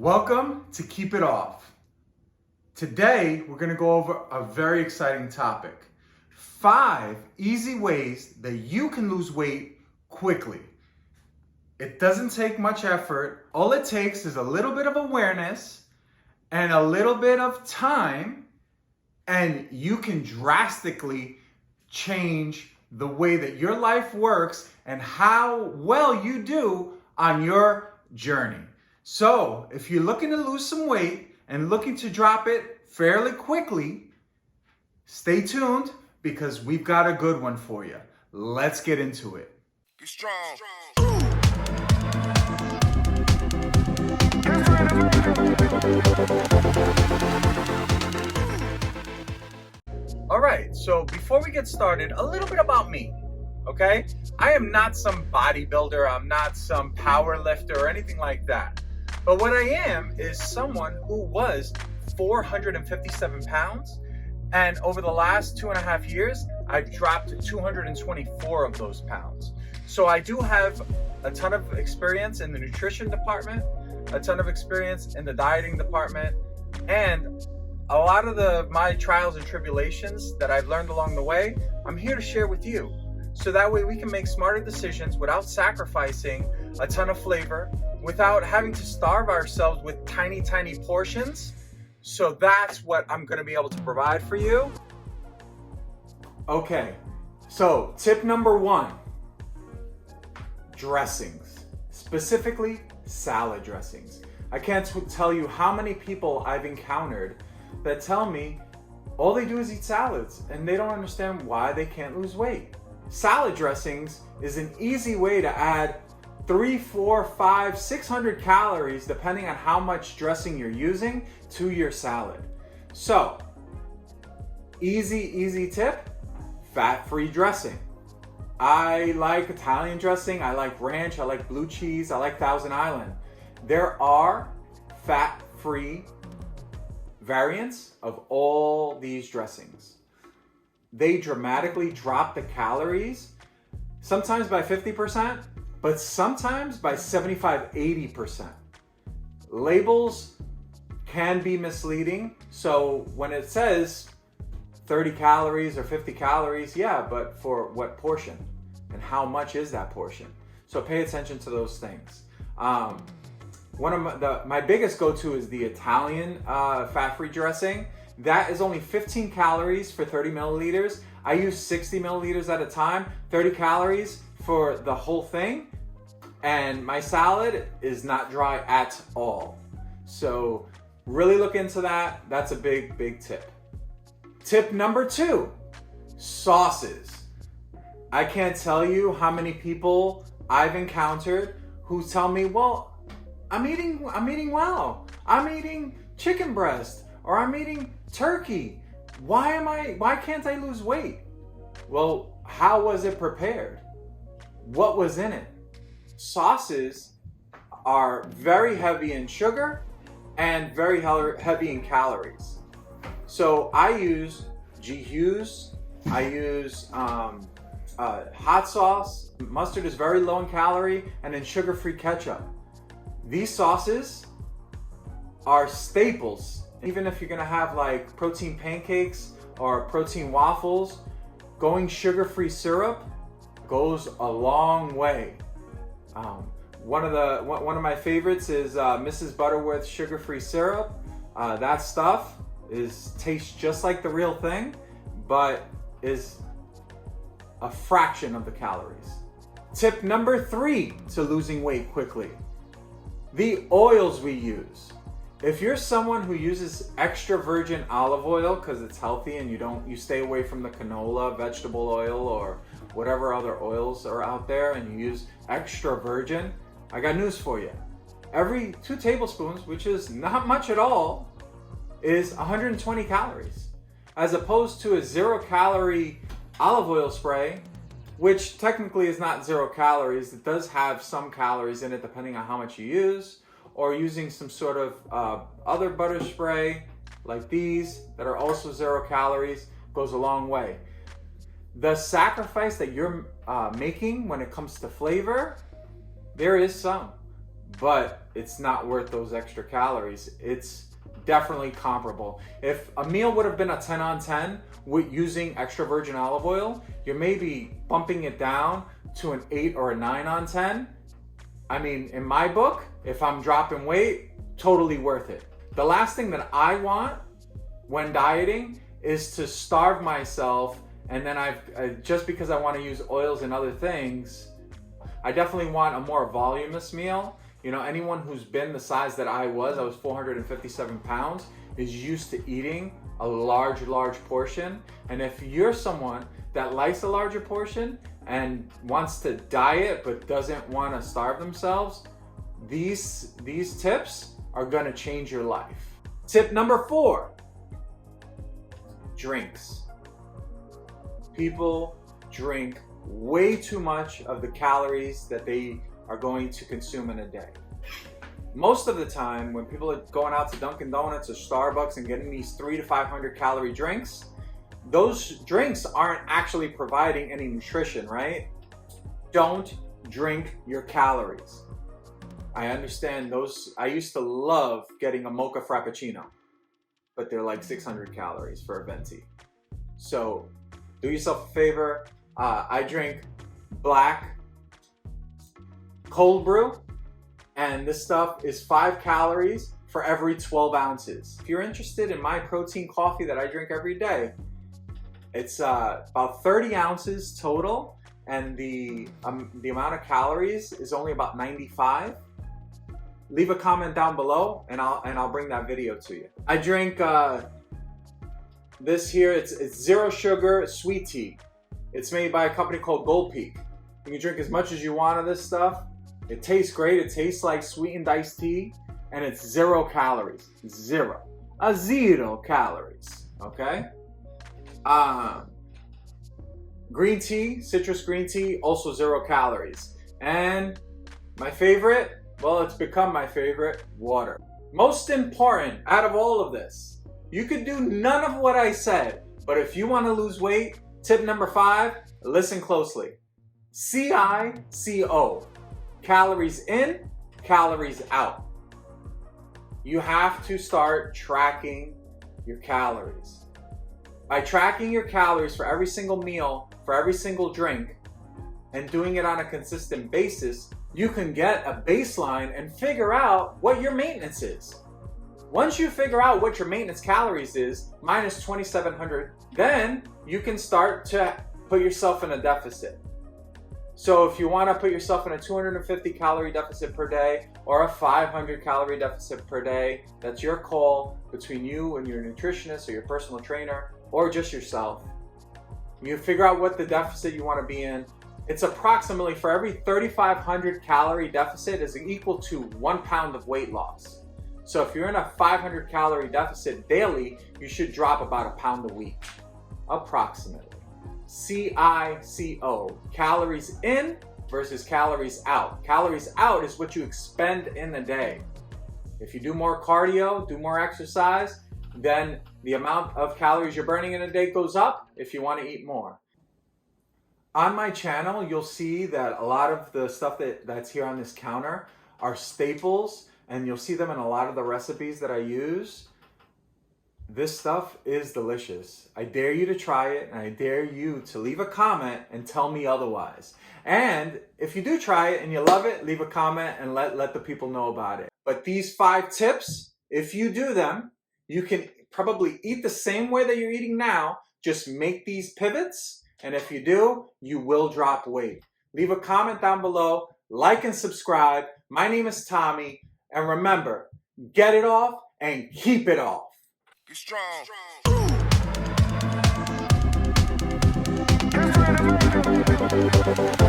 Welcome to Keep It Off. Today, we're going to go over a very exciting topic. 5 easy ways that you can lose weight quickly. It doesn't take much effort. All it takes is a little bit of awareness and a little bit of time, and you can drastically change the way that your life works and how well you do on your journey. So, if you're looking to lose some weight and looking to drop it fairly quickly, stay tuned because we've got a good one for you. Let's get into it. Get strong. All right, so before we get started, a little bit about me, okay? I am not some bodybuilder, I'm not some power lifter or anything like that. But what I am is someone who was 457 pounds, and over the last 2.5 years, I've dropped to 224 of those pounds. So I do have a ton of experience in the nutrition department, a ton of experience in the dieting department, and a lot of my trials and tribulations that I've learned along the way, I'm here to share with you. So that way we can make smarter decisions without sacrificing a ton of flavor, without having to starve ourselves with tiny portions. So that's what I'm going to be able to provide for you. Okay, so tip number 1, dressings, specifically salad dressings. I can't tell you how many people I've encountered that tell me all they do is eat salads and they don't understand why they can't lose weight. Salad dressings is an easy way to add 3, 4, 5, 600 calories, depending on how much dressing you're using, to your salad. So, easy tip, fat-free dressing. I like Italian dressing, I like ranch, I like blue cheese, I like Thousand Island. There are fat-free variants of all these dressings. They dramatically drop the calories, sometimes by 50%, but sometimes by 75-80%. Labels can be misleading, so when it says 30 calories or 50 calories, yeah, but for what portion? And how much is that portion? So pay attention to those things. One of my biggest go-to is the Italian fat-free dressing. That is only 15 calories for 30 milliliters. I use 60 milliliters at a time, 30 calories for the whole thing. And my salad is not dry at all. So really look into that. That's a big tip. Tip number 2, sauces. I can't tell you how many people I've encountered who tell me, well, I'm eating well. I'm eating chicken breast or I'm eating turkey. Why can't I lose weight? Well, how was it prepared? What was in it? Sauces are very heavy in sugar and very heavy in calories. So I use G. Hughes, I use hot sauce. Mustard is very low in calorie, and then sugar-free ketchup. These sauces are staples. Even if you're gonna have like protein pancakes or protein waffles, going sugar-free syrup goes a long way. One of my favorites is Mrs. Butterworth's sugar-free syrup. That stuff tastes just like the real thing, but is a fraction of the calories. Tip number 3 to losing weight quickly: the oils we use. If you're someone who uses extra virgin olive oil because it's healthy and you stay away from the canola, vegetable oil, or whatever other oils are out there, and you use extra virgin, I got news for you. Every 2 tablespoons, which is not much at all, is 120 calories. As opposed to a 0-calorie olive oil spray, which technically is not 0 calories. It does have some calories in it depending on how much you use, or using some sort of other butter spray like these that are also 0 calories goes a long way. The sacrifice that you're making when it comes to flavor, there is some, but it's not worth those extra calories. It's definitely comparable. If a meal would have been a 10 on 10 with using extra virgin olive oil, you're maybe bumping it down to an 8 or a 9 on 10. I mean, in my book, if I'm dropping weight, totally worth it. The last thing that I want when dieting is to starve myself, and then just because I want to use oils and other things, I definitely want a more voluminous meal. You know, anyone who's been the size that I was 457 pounds, is used to eating a large portion. And if you're someone that likes a larger portion and wants to diet but doesn't want to starve themselves, these tips are going to change your life. Tip number 4, drinks. People drink way too much of the calories that they are going to consume in a day. Most of the time, when people are going out to Dunkin' Donuts or Starbucks and getting these 300 to 500 calorie drinks, those drinks aren't actually providing any nutrition, right? Don't drink your calories. I understand those. I used to love getting a mocha frappuccino, but they're like 600 calories for a venti. So do yourself a favor. I drink black cold brew, and this stuff is 5 calories for every 12 ounces. If you're interested in my protein coffee that I drink every day, it's about 30 ounces total, and the amount of calories is only about 95. Leave a comment down below, and I'll bring that video to you. I drink this here. It's zero sugar sweet tea. It's made by a company called Gold Peak. You can drink as much as you want of this stuff. It tastes great. It tastes like sweetened iced tea, and it's 0 calories. Zero calories. Okay. Green tea, citrus green tea, also 0 calories. And my favorite, well, it's become my favorite, water. Most important out of all of this, you could do none of what I said, but if you want to lose weight, tip number 5, listen closely. CICO. Calories in, calories out. You have to start tracking your calories. By tracking your calories for every single meal, for every single drink, and doing it on a consistent basis, you can get a baseline and figure out what your maintenance is. Once you figure out what your maintenance calories is, minus 2,700, then you can start to put yourself in a deficit. So if you want to put yourself in a 250 calorie deficit per day or a 500 calorie deficit per day, that's your call between you and your nutritionist or your personal trainer or just yourself. You figure out what the deficit you want to be in. It's approximately, for every 3,500 calorie deficit is equal to 1 pound of weight loss. So if you're in a 500 calorie deficit daily, you should drop about a pound a week, approximately. CICO, calories in versus calories out. Calories out is what you expend in a day. If you do more cardio, do more exercise, then the amount of calories you're burning in a day goes up if you want to eat more. On my channel, you'll see that a lot of the stuff that's here on this counter are staples, and you'll see them in a lot of the recipes that I use. This stuff is delicious. I dare you to try it, and I dare you to leave a comment and tell me otherwise. And if you do try it and you love it, leave a comment and let the people know about it. But these 5 tips, if you do them, you can probably eat the same way that you're eating now, just make these pivots, and if you do, you will drop weight. Leave a comment down below, like and subscribe. My name is Tommy, and remember, get it off and keep it off. Be strong. Be strong.